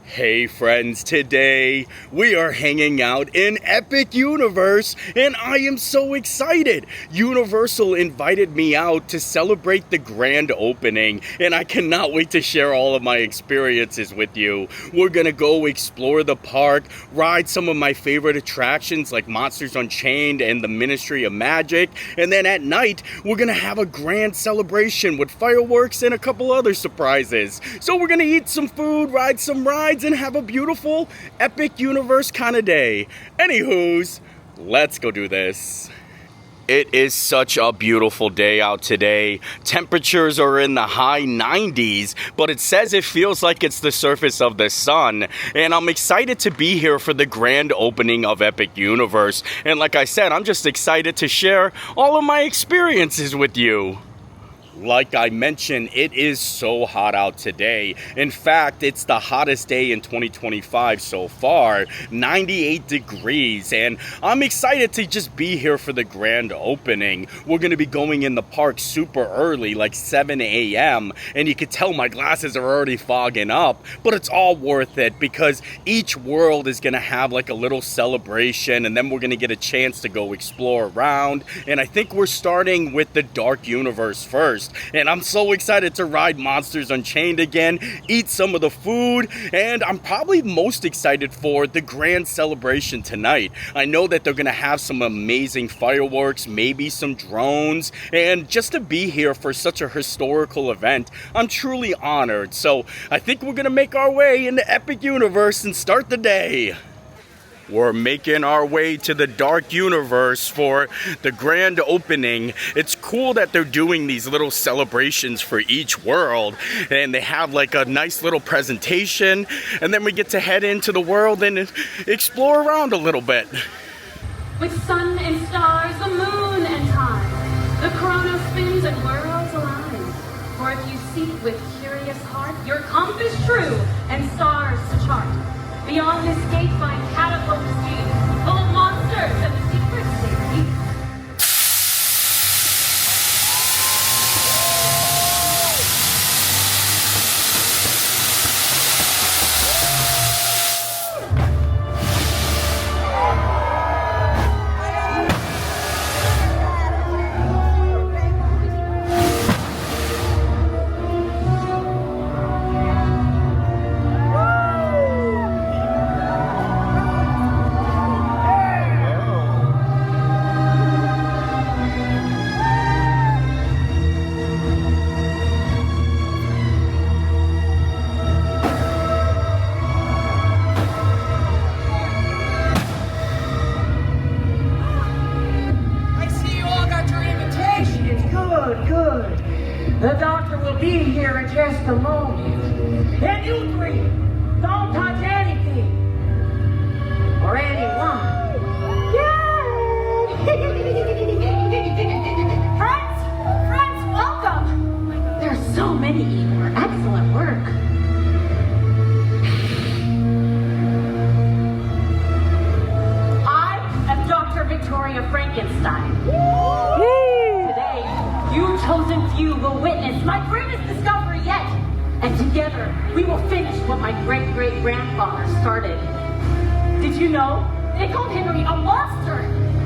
Hey friends, today we are hanging out in Epic Universe and I am so excited. Universal invited me out to celebrate the grand opening and I cannot wait to share all of my experiences with you. We're gonna go explore the park, ride some of my favorite attractions like Monsters Unchained and the Ministry of Magic, and then at night we're gonna have a grand celebration with fireworks and a couple other surprises. So we're gonna eat some food, ride some rides, and have a beautiful Epic Universe kind of day. Anywho's, let's go do this. It is such a beautiful day out today. Temperatures are in the high 90s, but it says it feels like it's the surface of the sun. And I'm excited to be here for the grand opening of Epic Universe. And like I said, I'm just excited to share all of my experiences with you. Like I mentioned, it is so hot out today. In fact, it's the hottest day in 2025 so far, 98 degrees, and I'm excited to just be here for the grand opening. We're going to be going in the park super early, like 7 a.m., and you can tell my glasses are already fogging up, but it's all worth it because each world is going to have like a little celebration, and then we're going to get a chance to go explore around, and I think we're starting with the Dark Universe first. And I'm so excited to ride Monsters Unchained again, eat some of the food, and I'm probably most excited for the grand celebration tonight. I know that they're gonna have some amazing fireworks, maybe some drones, and just to be here for such a historical event, I'm truly honored. So I think we're gonna make our way into Epic Universe and start the day. We're making our way to the Dark Universe for the grand opening. It's cool that they're doing these little celebrations for each world, and they have like a nice little presentation, and then we get to head into the world and explore around a little bit. With sun and stars, the moon and time, the chrono spins and worlds align. For if you seek with curious heart, your compass true and stars to chart. Beyond this gate find catapult speed, full of monsters and the secrets they keep. The doctor will be here in just a moment. And you three, don't touch anything. Or anyone. Yay! Friends, welcome! There's so many here. Excellent work. I am Dr. Victoria Frankenstein. You chosen few will witness my greatest discovery yet. And together, we will finish what my great-great-grandfather started. Did you know? They called Henry a monster.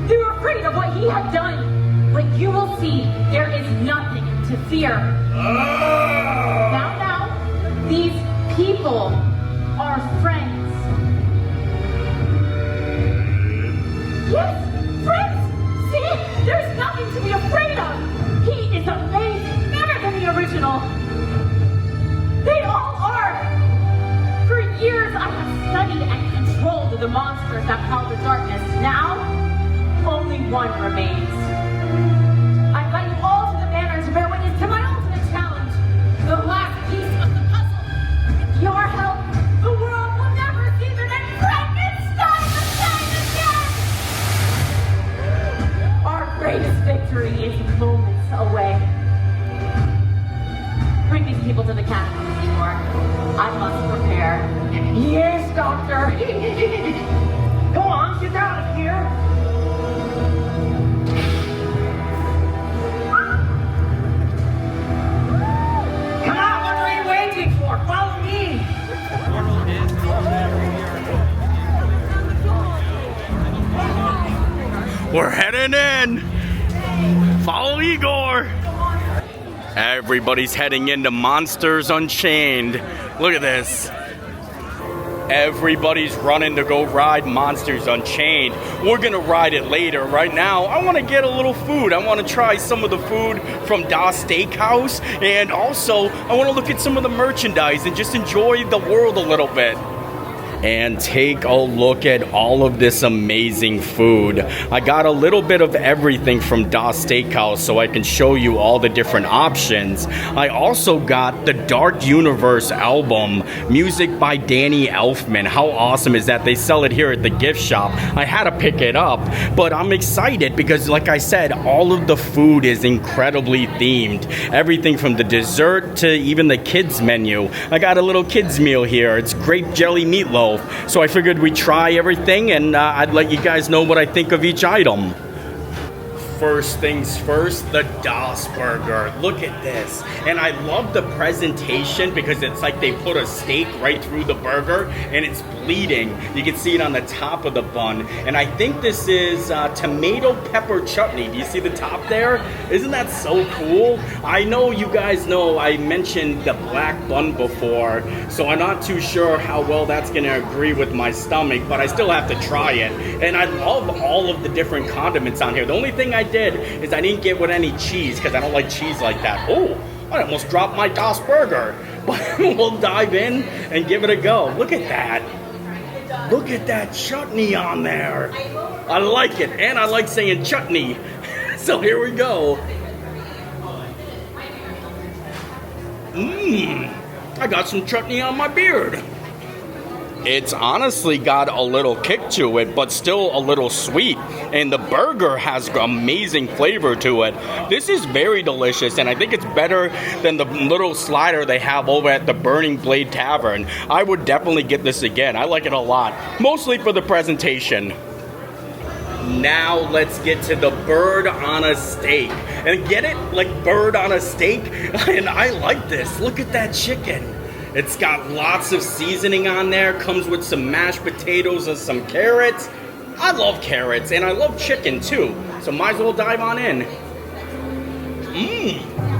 They were afraid of what he had done. But you will see there is nothing to fear. Now, these people are friends. Yes, friends! See? There's nothing to be afraid of. He is amazing, better than the original. They all are. For years I have studied and controlled the monsters that call the darkness. Now, only one remains. I invite you all to the manor to bear witness to my ultimate challenge. The last piece of the puzzle. With your help, the world will never see the name Frankenstein the same again. Our greatest victory is moments away. Bring these people to the castle, Seymour. I must prepare. Yes, doctor. Go on, get out of here. Come on, what are you waiting for? Follow me. We're heading in. Follow Igor. Everybody's heading into Monsters Unchained. Look at this. Everybody's running to go ride Monsters Unchained. We're gonna ride it later. Right now, I wanna get a little food. I wanna try some of the food from Das Steakhouse. And also, I wanna look at some of the merchandise and just enjoy the world a little bit. And take a look at all of this amazing food. I got a little bit of everything from Das Steakhouse so I can show you all the different options. I also got the Dark Universe album, music by Danny Elfman. How awesome is that? They sell it here at the gift shop. I had to pick it up, but I'm excited because, like I said, all of the food is incredibly themed. Everything from the dessert to even the kids menu. I got a little kids meal here. It's grape jelly meatloaf. So I figured we'd try everything and I'd let you guys know what I think of each item. First things first, the Das Burger. Look at this. And I love the presentation because it's like they put a steak right through the burger and it's bleeding. You can see it on the top of the bun. And I think this is tomato pepper chutney. Do you see the top there? Isn't that so cool? I know you guys know I mentioned the black bun before, so I'm not too sure how well that's gonna agree with my stomach, but I still have to try it. And I love all of the different condiments on here. The only thing I did is I didn't get with any cheese because I don't like cheese like that. Oh, I almost dropped my Das Burger. But we'll dive in and give it a go. Look at that. Look at that chutney on there. I like it, and I like saying chutney. So here we go. I got some chutney on my beard. It's honestly got a little kick to it, but still a little sweet. And the burger has amazing flavor to it. This is very delicious, and I think it's better than the little slider they have over at the Burning Blade Tavern. I would definitely get this again. I like it a lot, mostly for the presentation. Now let's get to the bird on a steak. And get it? Like bird on a steak? And I like this. Look at that chicken. It's got lots of seasoning on there, comes with some mashed potatoes and some carrots. I love carrots, and I love chicken too, so might as well dive on in.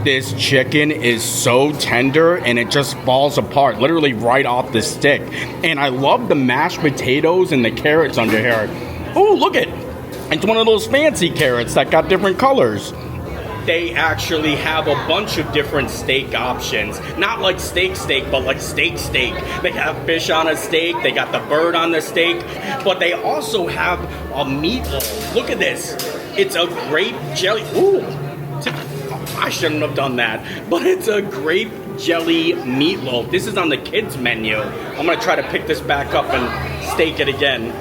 This chicken is so tender, and it just falls apart, literally right off the stick. And I love the mashed potatoes and the carrots under here. Oh, look it! It's one of those fancy carrots that got different colors. They actually have a bunch of different steak options. Not like steak, but like steak. They have fish on a steak, they got the bird on the steak, but they also have a meatloaf. Look at this. It's a grape jelly. Ooh, I shouldn't have done that. But it's a grape jelly meatloaf. This is on the kids menu. I'm gonna try to pick this back up and steak it again.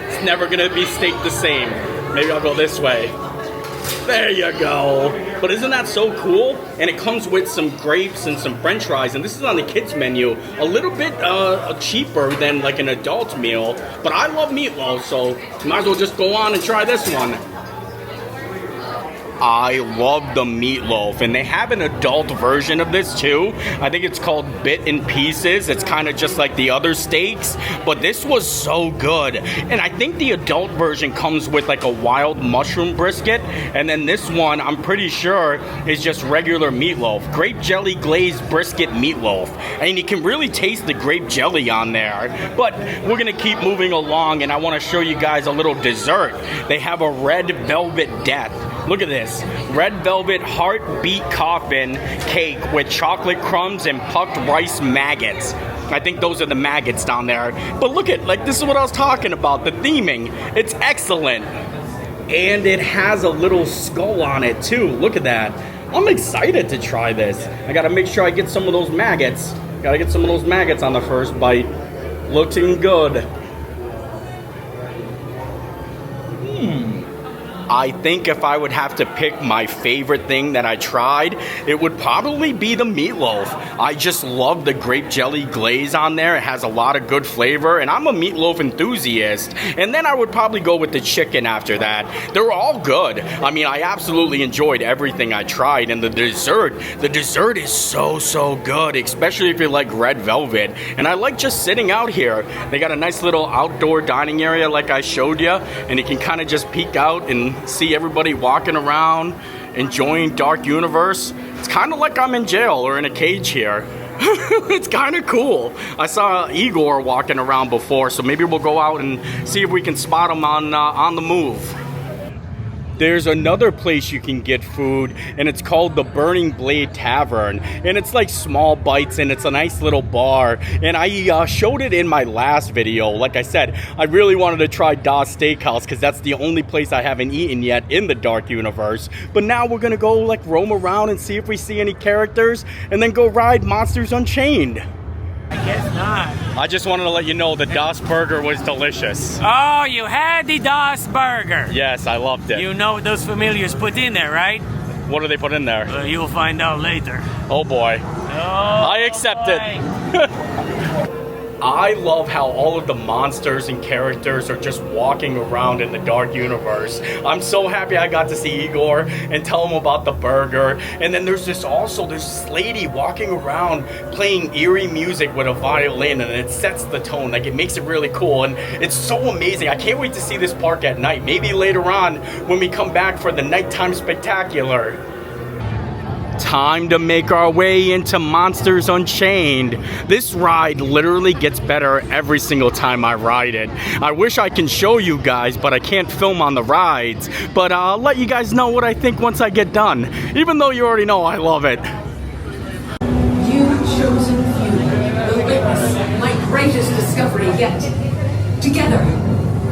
It's never gonna be steak the same. Maybe I'll go this way. There you go. But isn't that so cool? And it comes with some grapes and some french fries. And this is on the kids menu. A little bit cheaper than like an adult meal. But I love meatloaf, so might as well just go on and try this one. I love the meatloaf, and they have an adult version of this too. I think it's called Bit in Pieces. It's kind of just like the other steaks, but this was so good. And I think the adult version comes with like a wild mushroom brisket, and then this one, I'm pretty sure, is just regular meatloaf. Grape jelly glazed brisket meatloaf. And you can really taste the grape jelly on there. But we're gonna keep moving along, and I wanna show you guys a little dessert. They have a red velvet death. Look at this. Red velvet heartbeat coffin cake with chocolate crumbs and puffed rice maggots. I think those are the maggots down there. But look at, like, this is what I was talking about. The theming. It's excellent. And it has a little skull on it too. Look at that. I'm excited to try this. I gotta make sure I get some of those maggots. Gotta get some of those maggots on the first bite. Looking good. I think if I would have to pick my favorite thing that I tried, it would probably be the meatloaf. I just love the grape jelly glaze on there. It has a lot of good flavor, and I'm a meatloaf enthusiast. And then I would probably go with the chicken after that. They're all good. I mean, I absolutely enjoyed everything I tried. And the dessert is so good, especially if you like red velvet. And I like just sitting out here. They got a nice little outdoor dining area like I showed you, and you can kind of just peek out and see everybody walking around, enjoying Dark Universe. It's kind of like I'm in jail or in a cage here. It's kind of cool. I saw Igor walking around before, so maybe we'll go out and see if we can spot him on the move. There's another place you can get food, and it's called the Burning Blade Tavern. And it's like small bites, and it's a nice little bar. And I showed it in my last video. Like I said, I really wanted to try Das Steakhouse because that's the only place I haven't eaten yet in the Dark Universe. But now we're gonna go like roam around and see if we see any characters, and then go ride Monsters Unchained. I guess not. I just wanted to let you know the Das Burger was delicious. Oh, you had the Das Burger. Yes, I loved it. You know what those familiars put in there, right? What do they put in there? You'll find out later. Oh boy. Oh, I accept it. I love how all of the monsters and characters are just walking around in the Dark Universe. I'm so happy I got to see Igor and tell him about the burger. And then there's this lady walking around playing eerie music with a violin, and it sets the tone. Like, it makes it really cool, and it's so amazing. I can't wait to see this park at night. Maybe later on when we come back for the nighttime spectacular. Time to make our way into Monsters Unchained. This ride literally gets better every single time I ride it. I wish I can show you guys, but I can't film on the rides. But I'll let you guys know what I think once I get done, even though you already know I love it. You chosen few will witness my greatest discovery yet. Together,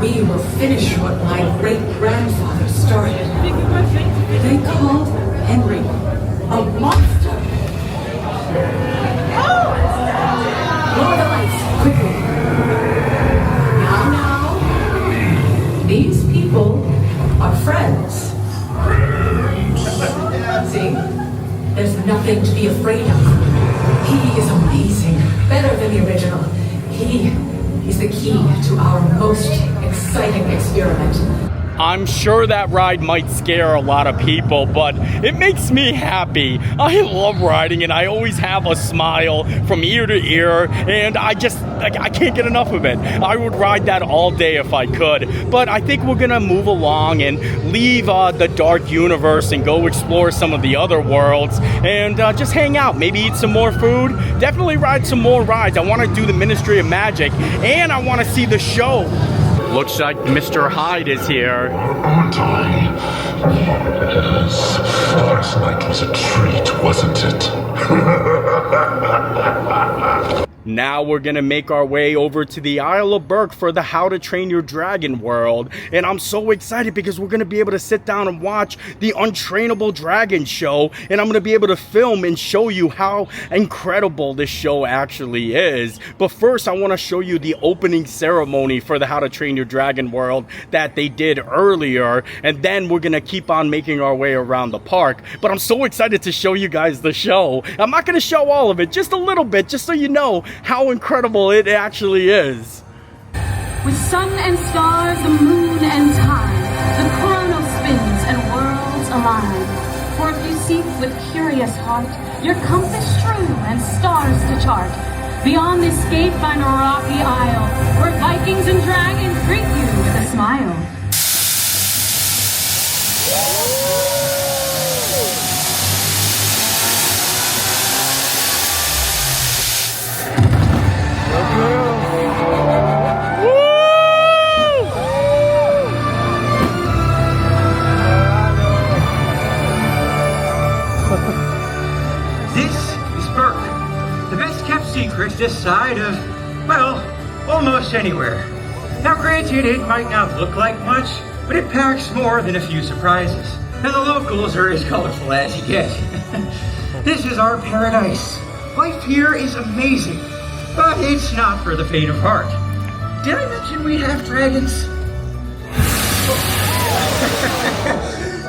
we will finish what my great-grandfather started. They called Henry a monster. Lower the lights, quickly. Now. These people are friends. See? There's nothing to be afraid of. He is amazing. Better than the original. He is the key to our most exciting experiment. I'm sure that ride might scare a lot of people, but it makes me happy. I love riding, and I always have a smile from ear to ear, and I can't get enough of it. I would ride that all day if I could, but I think we're gonna move along and leave the Dark Universe and go explore some of the other worlds and just hang out, maybe eat some more food, definitely ride some more rides. I want to do the Ministry of Magic, and I want to see the show. Looks like Mr. Hyde is here. Aren't I? Yes. Last night was a treat, wasn't it? Now we're gonna make our way over to the Isle of Berk for the How to Train Your Dragon world. And I'm so excited because we're gonna be able to sit down and watch the Untrainable Dragon show. And I'm gonna be able to film and show you how incredible this show actually is. But first, I wanna show you the opening ceremony for the How to Train Your Dragon world that they did earlier. And then we're gonna keep on making our way around the park. But I'm so excited to show you guys the show. I'm not gonna show all of it, just a little bit, just so you know how incredible it actually is. With sun and stars, the moon and time, the chrono spins and worlds align. For if you seek with curious heart, your compass true and stars to chart. Beyond this gate find a rocky isle, where Vikings and dragons greet you with a smile. This side of, well, almost anywhere. Now granted, it might not look like much, but it packs more than a few surprises. And the locals are as colorful as you get. This is our paradise. Life here is amazing, but it's not for the faint of heart. Did I mention we have dragons?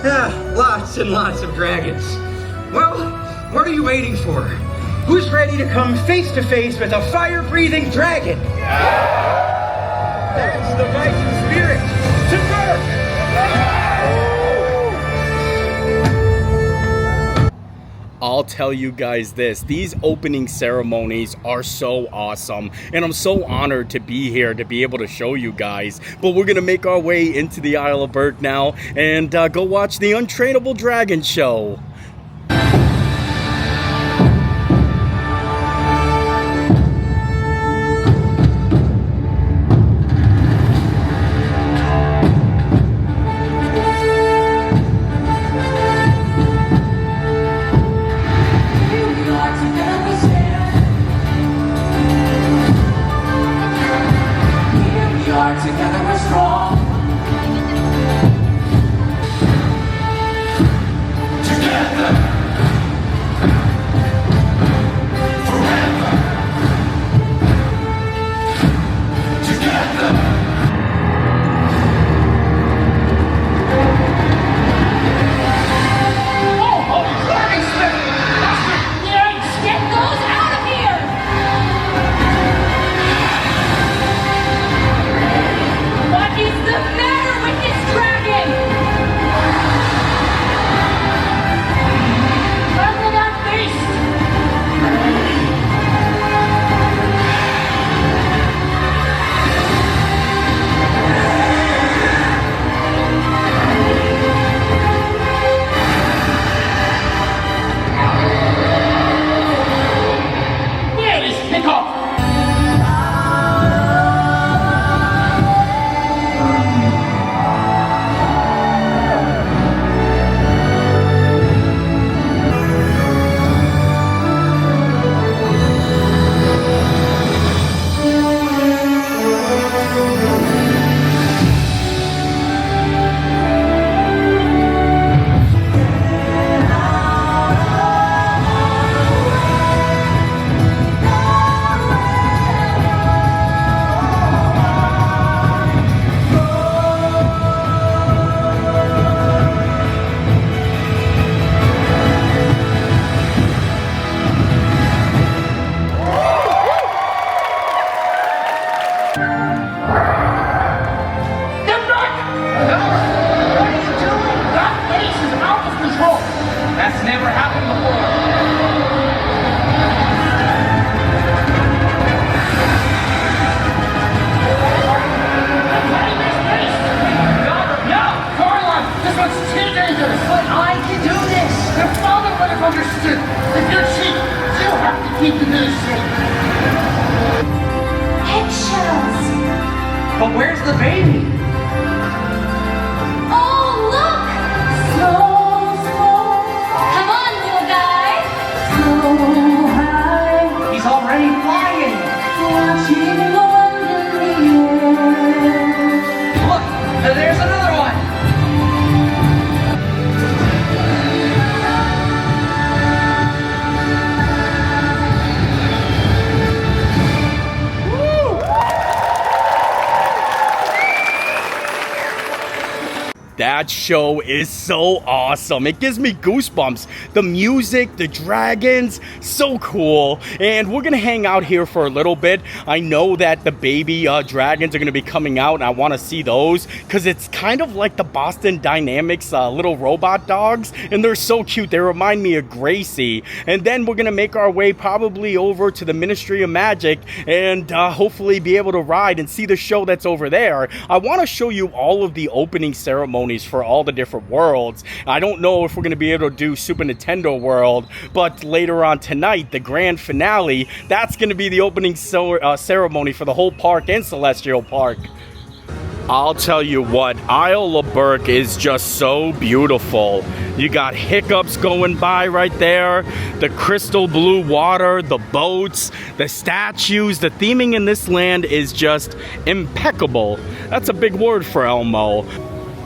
Yeah, lots and lots of dragons. Well, what are you waiting for? Who's ready to come face to face with a fire-breathing dragon? That's the Viking spirit. To birth! I'll tell you guys this, these opening ceremonies are so awesome, and I'm so honored to be here to be able to show you guys. But we're gonna make our way into the Isle of Berk now and go watch the Untrainable Dragon show. Together we're strong. Together. Forever. Together. Oh, holy dragon spirit! Yanks, get those out of here! What is the matter with this dragon? Under that beast! Where is Pickup? That's never happened before. No, Caroline, this one's too dangerous. But I can do this. Your father would have understood. If you're cheap, you have to keep the news safe. Eggshells! But where's the baby? Oh, look! Slow, slow. Come on, little guy. Slow, high. He's already flying. Watching the wonder in the air. Look, there's another one. That show is so awesome. It gives me goosebumps. The music, the dragons, so cool. And we're gonna hang out here for a little bit. I know that the baby dragons are gonna be coming out and I wanna see those because it's kind of like the Boston Dynamics little robot dogs, and they're so cute. They remind me of Gracie. And then we're gonna make our way probably over to the Ministry of Magic and hopefully be able to ride and see the show that's over there. I wanna show you all of the opening ceremonies for all the different worlds. I don't know if we're going to be able to do Super Nintendo World, but later on tonight, the grand finale, that's going to be the opening ceremony for the whole park and Celestial Park. I'll tell you what, Isle of Berk is just so beautiful. You got hiccups going by right there, the crystal blue water, the boats, the statues, the theming in this land is just impeccable. That's a big word for Elmo.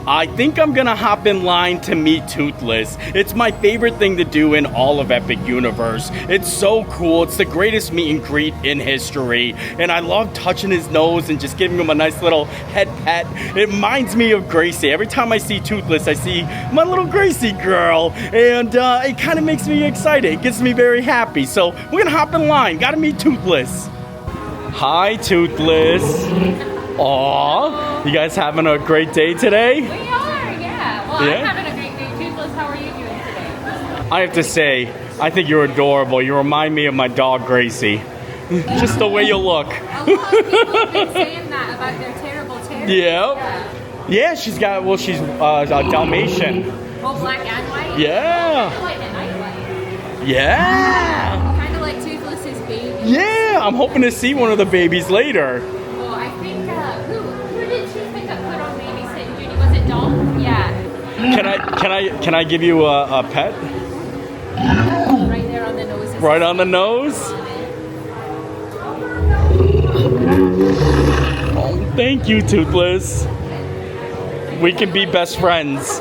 I think I'm gonna hop in line to meet Toothless. It's my favorite thing to do in all of Epic Universe. It's so cool. It's the greatest meet and greet in history. And I love touching his nose and just giving him a nice little head pet. It reminds me of Gracie. Every time I see Toothless, I see my little Gracie girl. And it kind of makes me excited. It gets me very happy. So we're gonna hop in line. Gotta meet Toothless. Hi, Toothless. Aw, you guys having a great day today? We are, yeah. Well, Yeah? I'm having a great day. Toothless, how are you doing today? I have to say, I think you're adorable. You remind me of my dog, Gracie. Just the way you look. A lot of people have been saying that about their terrible tail. Yeah. Yeah, she's got, well, she's a Dalmatian. Oh, black and white? Yeah. Kind of like a night white. Yeah. Kind of like Toothless's baby. Yeah, I'm hoping to see one of the babies later. Well, I think, who did Toothpick put on babysitting duty? Was it Dom? Yeah. Can I give you a pet? Right there on the nose. Right on the nose? Oh, thank you, Toothless. We can be best friends.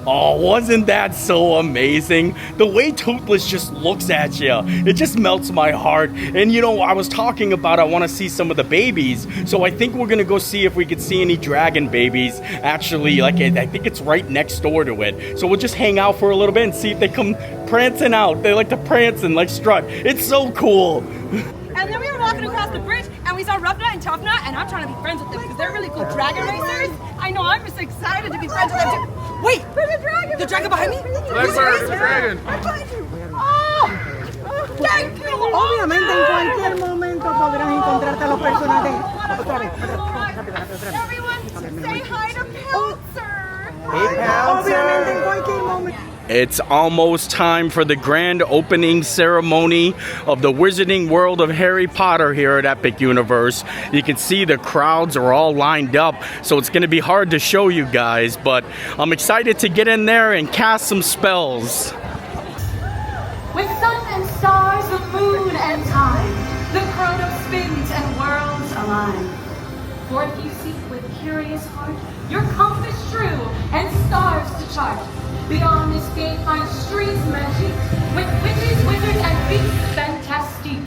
Oh, wasn't that so amazing? The way Toothless just looks at you, it just melts my heart. And you know, I was talking about I want to see some of the babies. So I think we're going to go see if we could see any dragon babies. Actually, like, I think it's right next door to it. So we'll just hang out for a little bit and see if they come prancing out. They like to prance and like strut. It's so cool. And then we were walking across the bridge and we saw Roughnut and Toughnut, and I'm trying to be friends with them because they're really cool dragon racers. I know, I'm just excited to be friends with them too. Wait, where's the dragon? The dragon behind me? There's the dragon. I'm behind you. Oh, thank you. Obviamente en cualquier momento podrás encontrarte a los personajes. Everyone, say hi to Pouncer. Obviamente en cualquier momento. It's almost time for the grand opening ceremony of the Wizarding World of Harry Potter here at Epic Universe. You can see the crowds are all lined up, so it's going to be hard to show you guys, but I'm excited to get in there and cast some spells. With sun and stars, the moon and time, the chrono spins and worlds align. Forth you seek with curious heart, your compass true and stars to chart. Beyond this gate find streets magic, with witches, wizards, and beasts fantastic.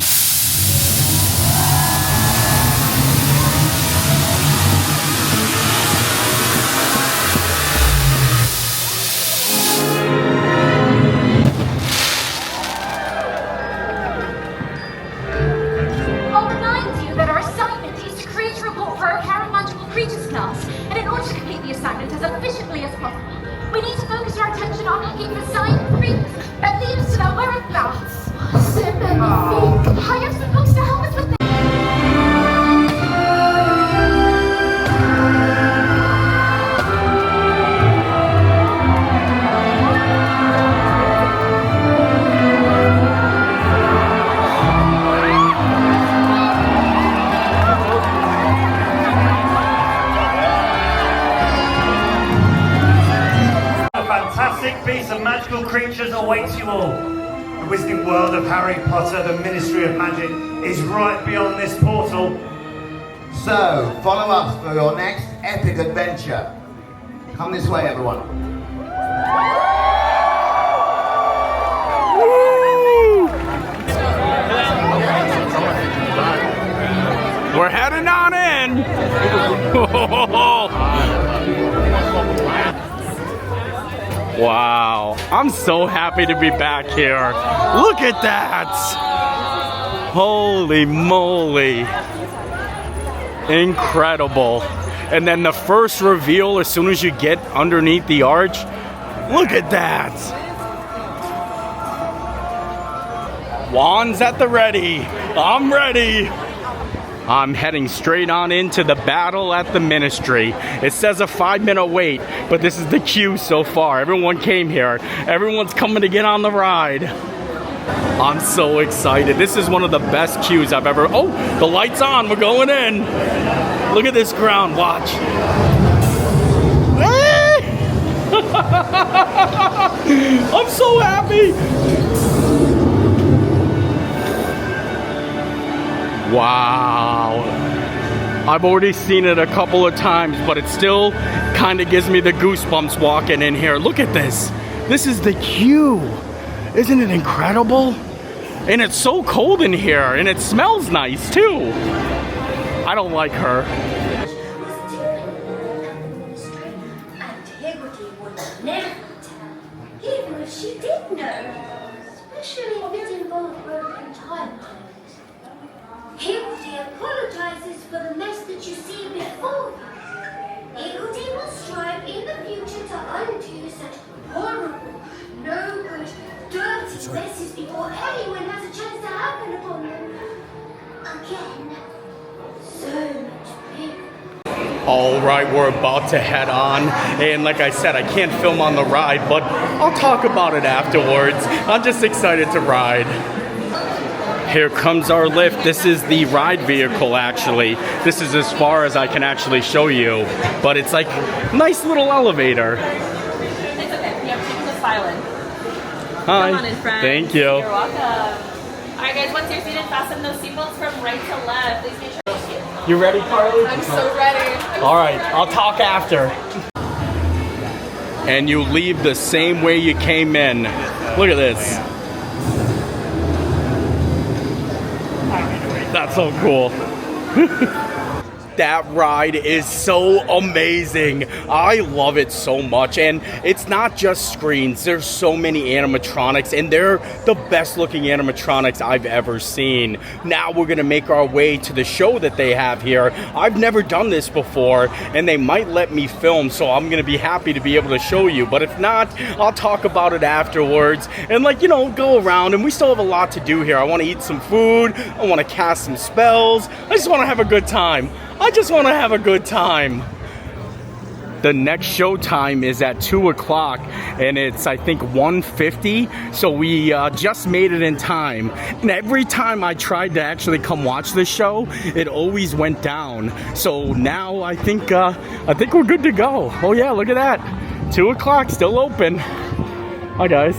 I'll remind you that our assignment is to create a report for our parametrical creatures class, and in order to complete the assignment as efficiently as possible, we need to focus our attention on looking for signs and clues that lead us to their whereabouts. So let me think. I have some books to help us with this. A fantastic piece of magical creatures awaits you all. The Wizarding World of Harry Potter, the Ministry of Magic, is right beyond this portal. So, follow us for your next epic adventure. Come this way, everyone. We're heading on in. Wow, I'm so happy to be back here. Look at that. Holy moly. Incredible. And then the first reveal as soon as you get underneath the arch. Look at that. Wands at the ready. I'm ready. I'm heading straight on into the battle at the Ministry. It says a 5-minute wait, but this is the queue so far. Everyone came here. Everyone's coming to get on the ride. I'm so excited. This is one of the best queues I've ever... Oh, the light's on. We're going in. Look at this ground. Watch. I'm so happy. Wow. I've already seen it a couple of times, but it still kind of gives me the goosebumps walking in here. Look at this. This is the queue. Isn't it incredible? And it's so cold in here, and it smells nice too. I don't like her. Integrity would never tell, even if she did know, especially if it involved broken timelines. Higgledy apologizes for the mess that you see before you. Higgledy will strive in the future to undo such horrible, no good, dirty messes before anyone has a chance to happen upon them. Again, so much bigger. All right, we're about to head on, and like I said, I can't film on the ride, but I'll talk about it afterwards. I'm just excited to ride. Here comes our lift. This is the ride vehicle, actually. This is as far as I can actually show you, but it's like a nice little elevator. It's okay. Yeah, keep the silent. Hi. Come on in, friends. Thank you. You're welcome. All right, guys, once you're seated, fasten those seatbelts from right to left. Please make sure. You ready, Carly? I'm so ready. All right, I'll talk after. And you leave the same way you came in. Look at this. That's so cool. That ride is so amazing. I love it so much. And it's not just screens. There's so many animatronics, and they're the best looking animatronics I've ever seen. Now we're gonna make our way to the show that they have here. I've never done this before, and they might let me film, so I'm gonna be happy to be able to show you. But if not, I'll talk about it afterwards and, like, you know, go around. And we still have a lot to do here. I wanna eat some food. I wanna cast some spells. I just wanna have a good time. I just want to have a good time. The next show time is at 2 o'clock, and it's, I think, 1:50, so we just made it in time. And every time I tried to actually come watch this show, it always went down. So now I think we're good to go. Oh yeah, look at that. 2 o'clock, still open. Hi guys.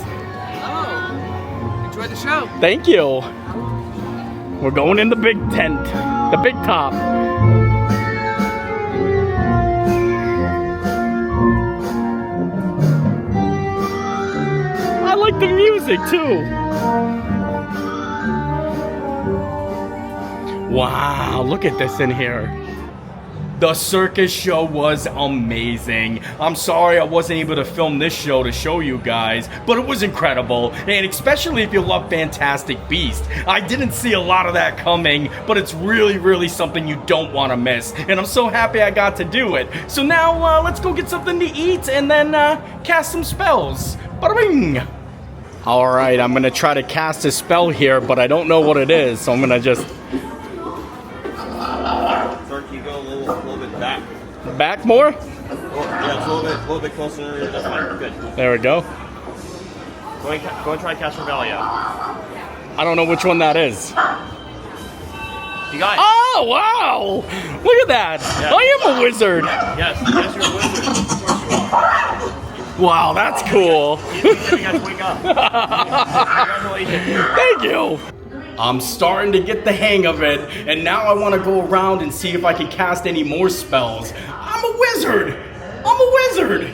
Hello. Enjoy the show. Thank you. We're going in the big tent, the big top. I like the music too. Wow, look at this in here. The circus show was amazing. I'm sorry I wasn't able to film this show to show you guys, but it was incredible, and especially if you love Fantastic Beasts. I didn't see a lot of that coming, but it's really, really something you don't want to miss, and I'm so happy I got to do it. So now, let's go get something to eat and then cast some spells. Bada bing! Alright, I'm gonna try to cast a spell here, but I don't know what it is, so I'm gonna just... Sir, can you go a little bit back? Back more? Yeah, just a little bit closer. That's fine. Good. There we go. Go and try cast Revelio. I don't know which one that is. You got it. Oh, wow! Look at that! Yeah. I am a wizard! Yes, you're a wizard. Of course you are. Wow, that's cool. You guys wake up. Congratulations. Thank you. I'm starting to get the hang of it, and now I want to go around and see if I can cast any more spells. I'm a wizard! I'm a wizard!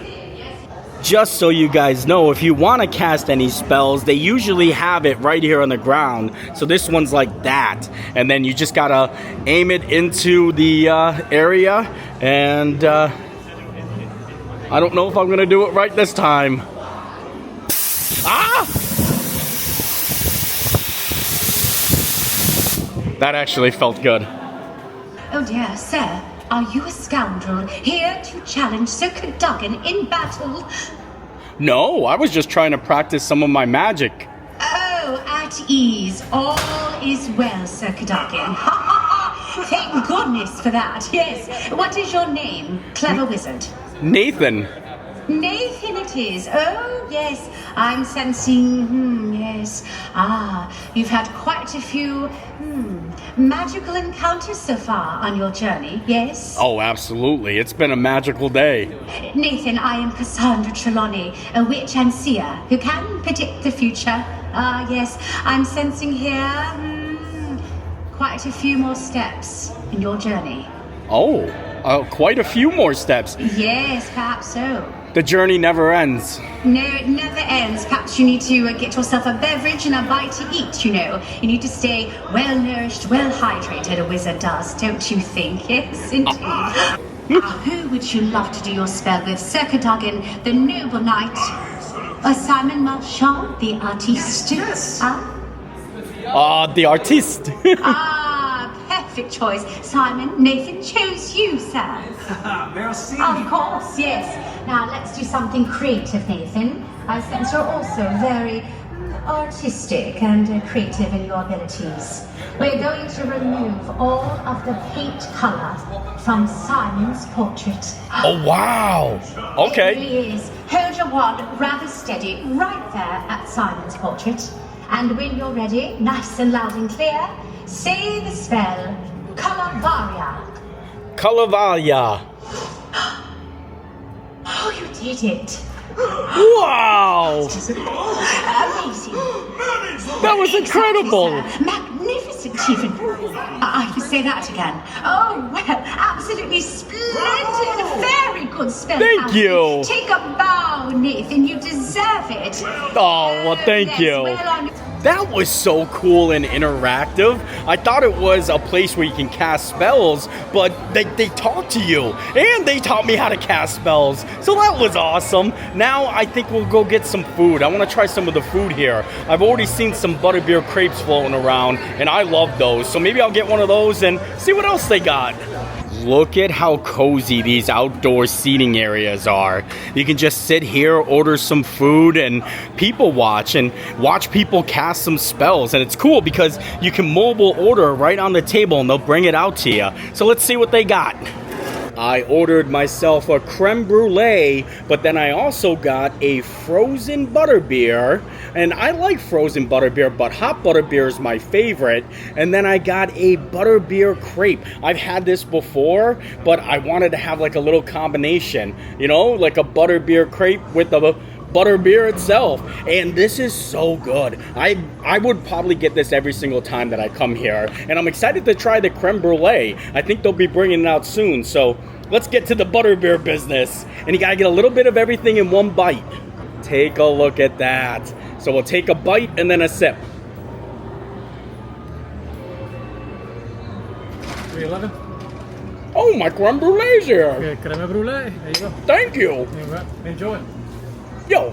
Just so you guys know, if you want to cast any spells, they usually have it right here on the ground. So this one's like that. And then you just gotta aim it into the area, and I don't know if I'm gonna do it right this time. Ah! That actually felt good. Oh dear, sir. Are you a scoundrel here to challenge Sir Cadogan in battle? No, I was just trying to practice some of my magic. Oh, at ease. All is well, Sir Cadogan. Thank goodness for that. Yes. What is your name, clever wizard? Nathan. Nathan it is. Oh, yes. I'm sensing, yes. Ah, you've had quite a few, magical encounters so far on your journey, yes? Oh, absolutely. It's been a magical day. Nathan, I am Cassandra Trelawney, a witch and seer who can predict the future. Ah, yes. I'm sensing here, quite a few more steps in your journey. Oh, quite a few more steps. Yes, perhaps so. The journey never ends. No, it never ends. Perhaps you need to get yourself a beverage and a bite to eat, you know. You need to stay well-nourished, well-hydrated, a wizard does, don't you think? Yes, indeed. Who would you love to do your spell with? Sir Cadogan, the noble knight, or Simon Marchand, the artiste? Yes. The artiste. Perfect choice. Simon, Nathan chose you, sir. Merci. Of course, yes. Now let's do something creative, Nathan. I sense you're also very artistic and creative in your abilities. We're going to remove all of the paint color from Simon's portrait. Oh, wow. Okay. It really is. Hold your wand rather steady right there at Simon's portrait. And when you're ready, nice and loud and clear, say the spell, Calavaria. Calavaria. Oh, you did it. Wow. Amazing. That was incredible. Magnificent, even. I can say that again. Oh, well, absolutely splendid. Very good spell. Thank you. Take a bow, Nathan. You deserve it. Oh, well, thank you. That was so cool and interactive. I thought it was a place where you can cast spells, but they talk to you, and they taught me how to cast spells. So that was awesome. Now I think we'll go get some food. I want to try some of the food here. I've already seen some butterbeer crepes floating around, and I love those. So maybe I'll get one of those and see what else they got. Look at how cozy these outdoor seating areas are. You can just sit here, order some food, and people watch people cast some spells. And it's cool because you can mobile order right on the table and they'll bring it out to you. So let's see what they got. I ordered myself a creme brulee, but then I also got a frozen butterbeer. And I like frozen butterbeer, but hot butterbeer is my favorite. And then I got a butterbeer crepe. I've had this before, but I wanted to have like a little combination, you know, like a butterbeer crepe with the butterbeer itself. And this is so good. I would probably get this every single time that I come here. And I'm excited to try the creme brulee. I think they'll be bringing it out soon. So let's get to the butterbeer business. And you gotta get a little bit of everything in one bite. Take a look at that. So we'll take a bite and then a sip. 311. Oh, my creme brulee's here. Okay, creme brulee. There you go. Thank you. Enjoy. Yo,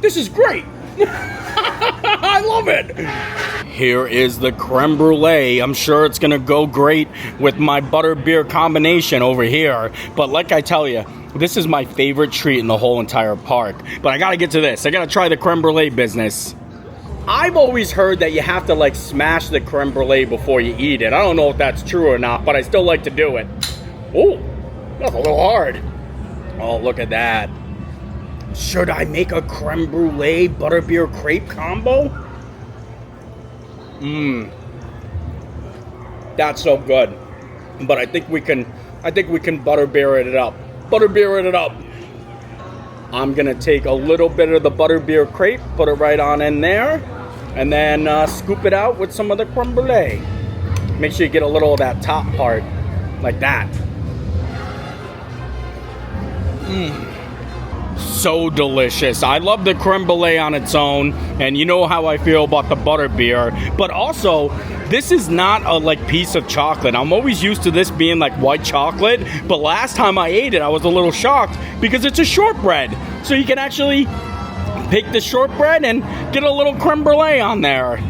this is great. I love it. Here is the creme brulee. I'm sure it's gonna go great with my butterbeer combination over here. But like I tell you, this is my favorite treat in the whole entire park. But I gotta get to this. I gotta try the creme brulee business. I've always heard that you have to like smash the creme brulee before you eat it. I don't know if that's true or not, but I still like to do it. Oh, that's a little hard. Oh, look at that. Should I make a creme brulee butterbeer crepe combo? That's so good. But I think we can butterbeer it up. Butterbeer it up. I'm gonna take a little bit of the butterbeer crepe, put it right on in there, and then scoop it out with some of the creme brulee. Make sure you get a little of that top part, like that. So delicious. I love the creme brulee on its own, and you know how I feel about the butterbeer. But also, this is not a like piece of chocolate. I'm always used to this being like white chocolate, but last time I ate it, I was a little shocked because it's a shortbread. So you can actually pick the shortbread and get a little creme brulee on there.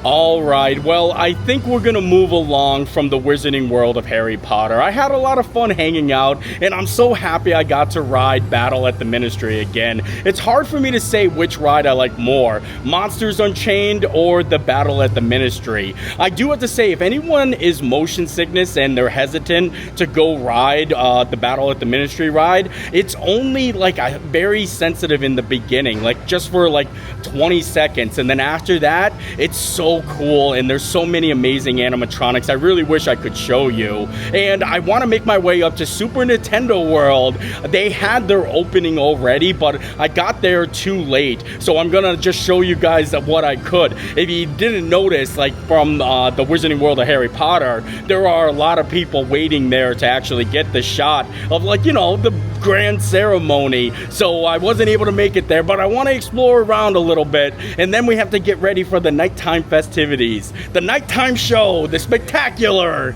All right, well, I think we're gonna move along from the wizarding world of Harry Potter. I had a lot of fun hanging out, and I'm so happy I got to ride Battle at the Ministry again. It's hard for me to say which ride I like more, Monsters Unchained or the Battle at the Ministry. I do have to say, if anyone is motion sickness and they're hesitant to go ride the Battle at the Ministry ride, it's only like very sensitive in the beginning, like just for like 20 seconds, and then after that, it's so so cool, and there's so many amazing animatronics. I really wish I could show you. And I want to make my way up to Super Nintendo World. They had their opening already, but I got there too late. So I'm gonna just show you guys what I could. If you didn't notice, like from the Wizarding World of Harry Potter, there are a lot of people waiting there to actually get the shot of, like, you know, the grand ceremony. So I wasn't able to make it there, but I want to explore around a little bit, and then we have to get ready for the nighttime festivities, the nighttime show, the spectacular.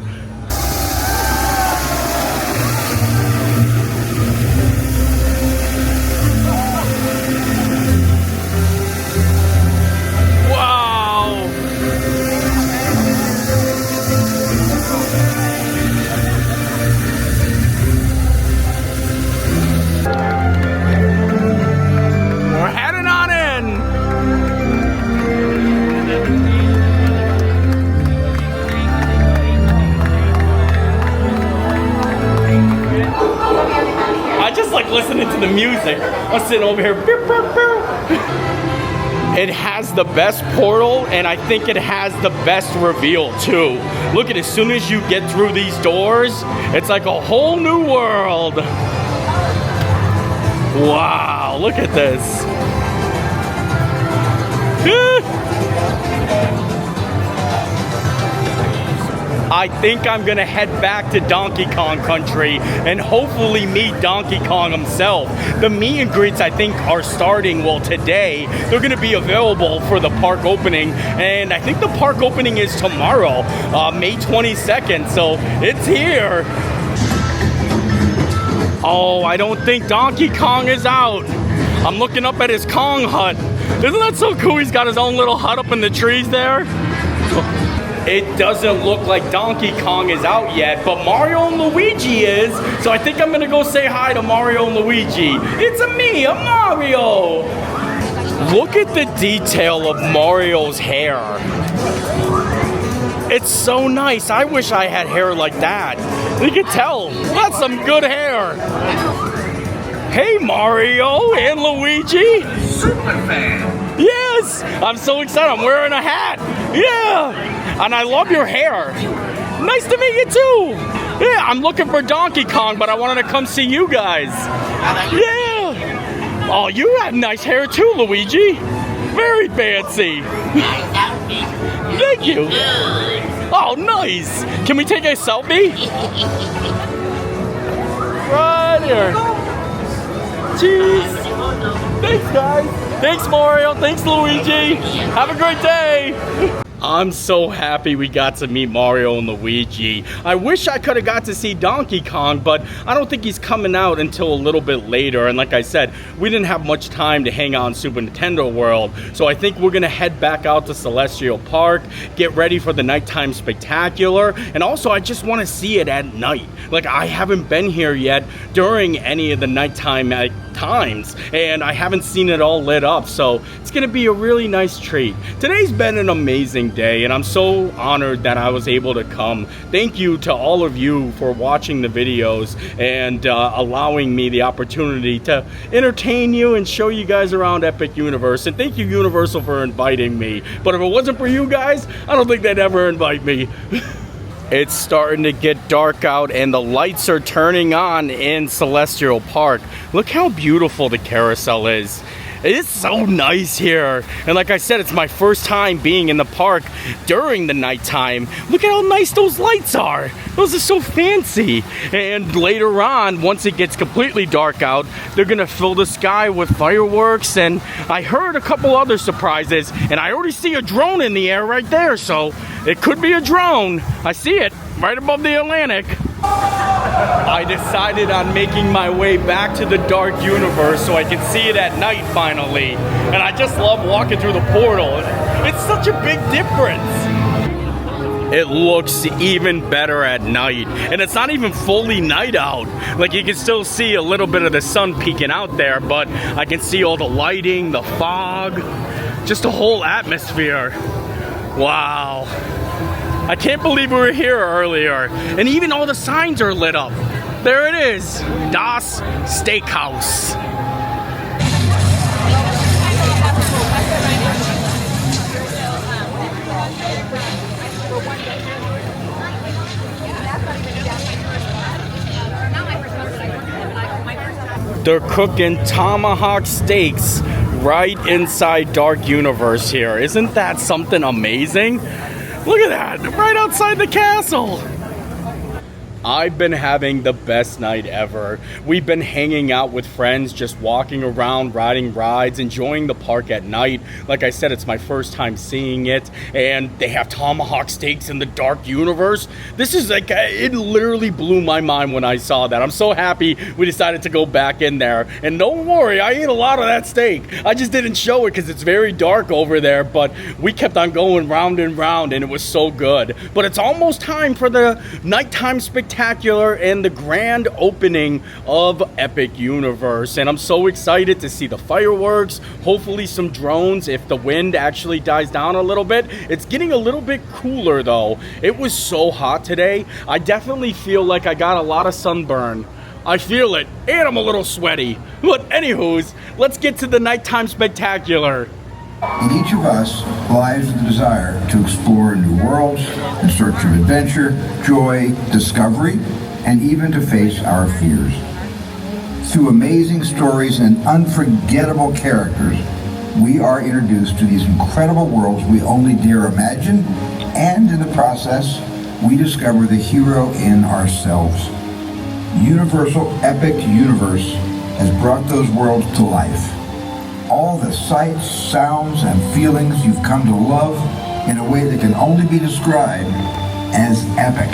Listening to the music. I'm sitting over here. It has the best portal, and I think it has the best reveal too. Look at, as soon as you get through these doors, it's like a whole new world. Wow, look at this. I think I'm gonna head back to Donkey Kong Country and hopefully meet Donkey Kong himself. The meet and greets, I think, are starting, well, today. They're gonna be available for the park opening, and I think the park opening is tomorrow, May 22nd, so it's here. Oh, I don't think Donkey Kong is out. I'm looking up at his Kong hut. Isn't that so cool? He's got his own little hut up in the trees there. It doesn't look like Donkey Kong is out yet, but Mario and Luigi is, so I think I'm gonna go say hi to Mario and Luigi. It's me, a Mario! Look at the detail of Mario's hair. It's so nice. I wish I had hair like that. You can tell, that's some good hair. Hey, Mario and Luigi. Super fan. Yes, I'm so excited. I'm wearing a hat. Yeah, and I love your hair. Nice to meet you too. Yeah, I'm looking for Donkey Kong, but I wanted to come see you guys. Yeah. Oh, you have nice hair too, Luigi. Very fancy. Thank you. Oh, nice. Can we take a selfie? Right here. Cheese. Thanks, guys. Thanks, Mario. Thanks, Luigi. Have a great day. I'm so happy we got to meet Mario and Luigi. I wish I could have got to see Donkey Kong, but I don't think he's coming out until a little bit later. And like I said, we didn't have much time to hang out in Super Nintendo World. So I think we're gonna head back out to Celestial Park, get ready for the nighttime spectacular. And also, I just wanna see it at night. Like, I haven't been here yet during any of the nighttime times, and I haven't seen it all lit up, so it's gonna be a really nice treat. Today's been an amazing day, and I'm so honored that I was able to come. Thank you to all of you for watching the videos and allowing me the opportunity to entertain you and show you guys around Epic Universe. And thank you, Universal, for inviting me. But if it wasn't for you guys, I don't think they'd ever invite me. It's starting to get dark out, and the lights are turning on in Celestial Park. Look how beautiful the carousel is. It's so nice here. And like I said, it's my first time being in the park during the nighttime. Look at how nice those lights are. Those are so fancy. And later on, once it gets completely dark out, they're gonna fill the sky with fireworks. And I heard a couple other surprises, and I already see a drone in the air right there. So it could be a drone. I see it right above the Atlantic. I decided on making my way back to the dark universe so I can see it at night finally. And I just love walking through the portal. It's such a big difference. It looks even better at night. And it's not even fully night out. Like, you can still see a little bit of the sun peeking out there, but I can see all the lighting, the fog, just the whole atmosphere. Wow. I can't believe we were here earlier. And even all the signs are lit up. There it is. Das Steakhouse. They're cooking tomahawk steaks right inside Dark Universe here. Isn't that something amazing? Look at that, right outside the castle. I've been having the best night ever. We've been hanging out with friends, just walking around, riding rides, enjoying the park at night. Like I said, it's my first time seeing it, and they have tomahawk steaks in the Dark Universe. This is like, it literally blew my mind when I saw that. I'm so happy we decided to go back in there. And don't worry, I ate a lot of that steak. I just didn't show it because it's very dark over there, but we kept on going round and round, and it was so good. But it's almost time for the nighttime spectacular and the grand opening of Epic Universe, and I'm so excited to see the fireworks, hopefully some drones if the wind actually dies down a little bit. It's getting a little bit cooler though. It was so hot today. I definitely feel like I got a lot of sunburn. I feel it, and I'm a little sweaty. But anywho's, let's get to the nighttime spectacular. In each of us lies the desire to explore new worlds in search of adventure, joy, discovery, and even to face our fears. Through amazing stories and unforgettable characters, we are introduced to these incredible worlds we only dare imagine, and in the process, we discover the hero in ourselves. Universal Epic Universe has brought those worlds to life. All the sights, sounds, and feelings you've come to love in a way that can only be described as epic.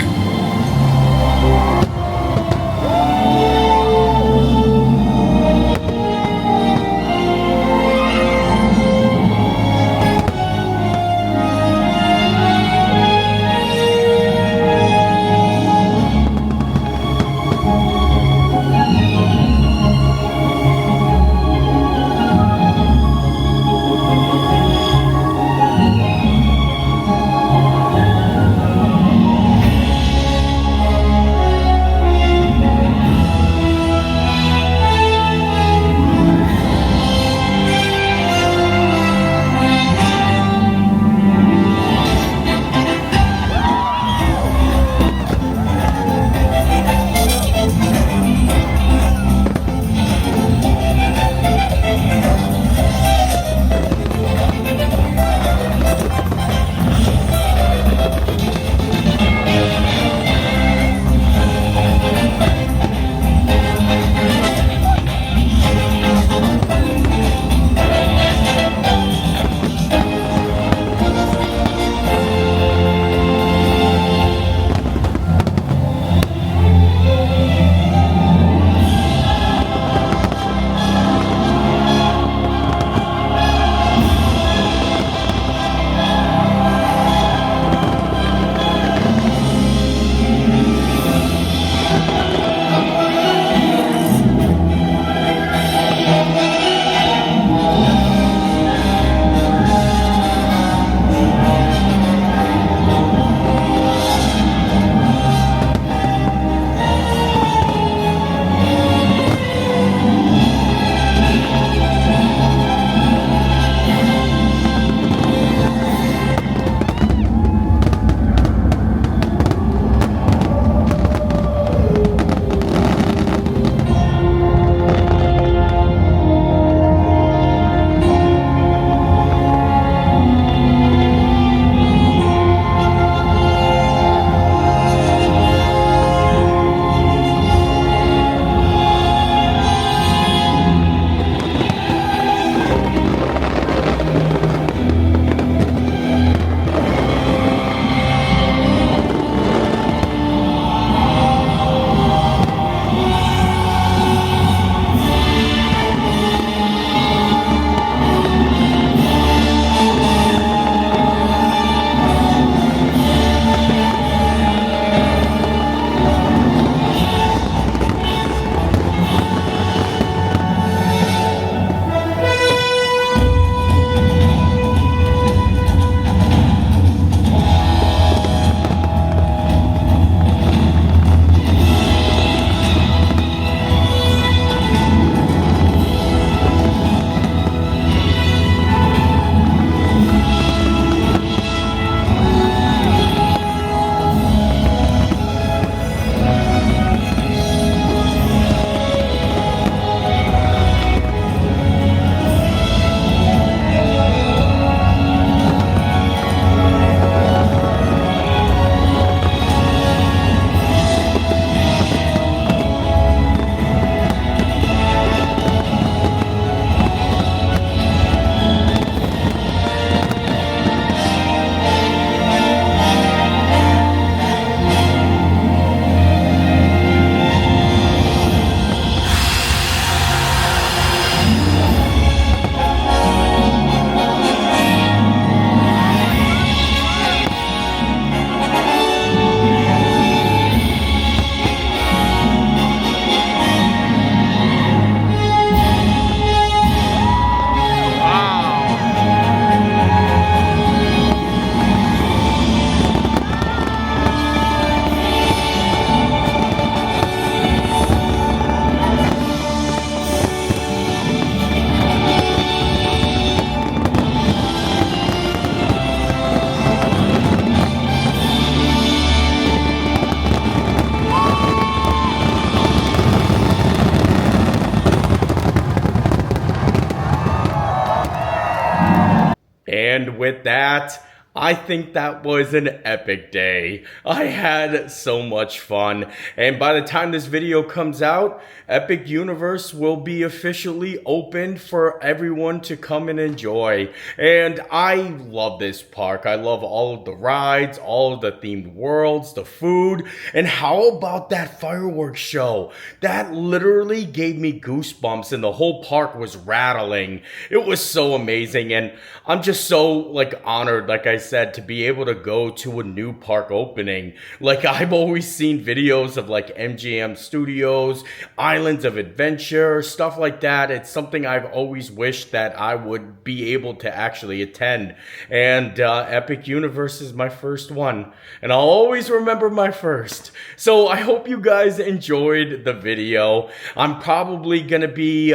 And with that, I think that was an epic day. I had so much fun. And by the time this video comes out, Epic Universe will be officially opened for everyone to come and enjoy. And I love this park. I love all of the rides, all of the themed worlds, the food. And how about that fireworks show? That literally gave me goosebumps and the whole park was rattling. It was so amazing. And I'm just so honored, like I said, to be able to go to a new park opening. Like, I've always seen videos of MGM Studios, Islands of Adventure, stuff like that. It's something I've always wished that I would be able to actually attend. And Epic Universe is my first one. And I'll always remember my first. So I hope you guys enjoyed the video. I'm probably gonna be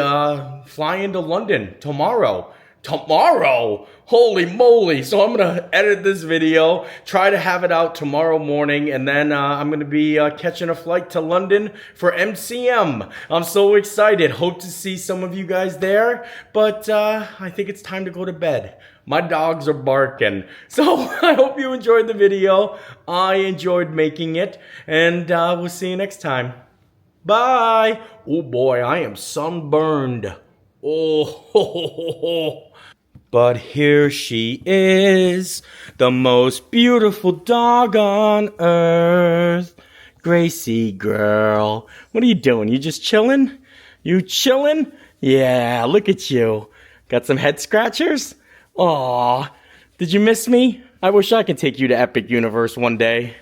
flying to London tomorrow. Tomorrow? Holy moly. So I'm going to edit this video, try to have it out tomorrow morning, and then I'm going to be catching a flight to London for MCM. I'm so excited. Hope to see some of you guys there, but I think it's time to go to bed. My dogs are barking. So I hope you enjoyed the video. I enjoyed making it, and we'll see you next time. Bye. Oh boy, I am sunburned. Oh, but here she is, the most beautiful dog on earth. Gracie girl, what are you doing? You just chilling? You chilling? Yeah, look at you. Got some head scratchers? Aw, did you miss me? I wish I could take you to Epic Universe one day.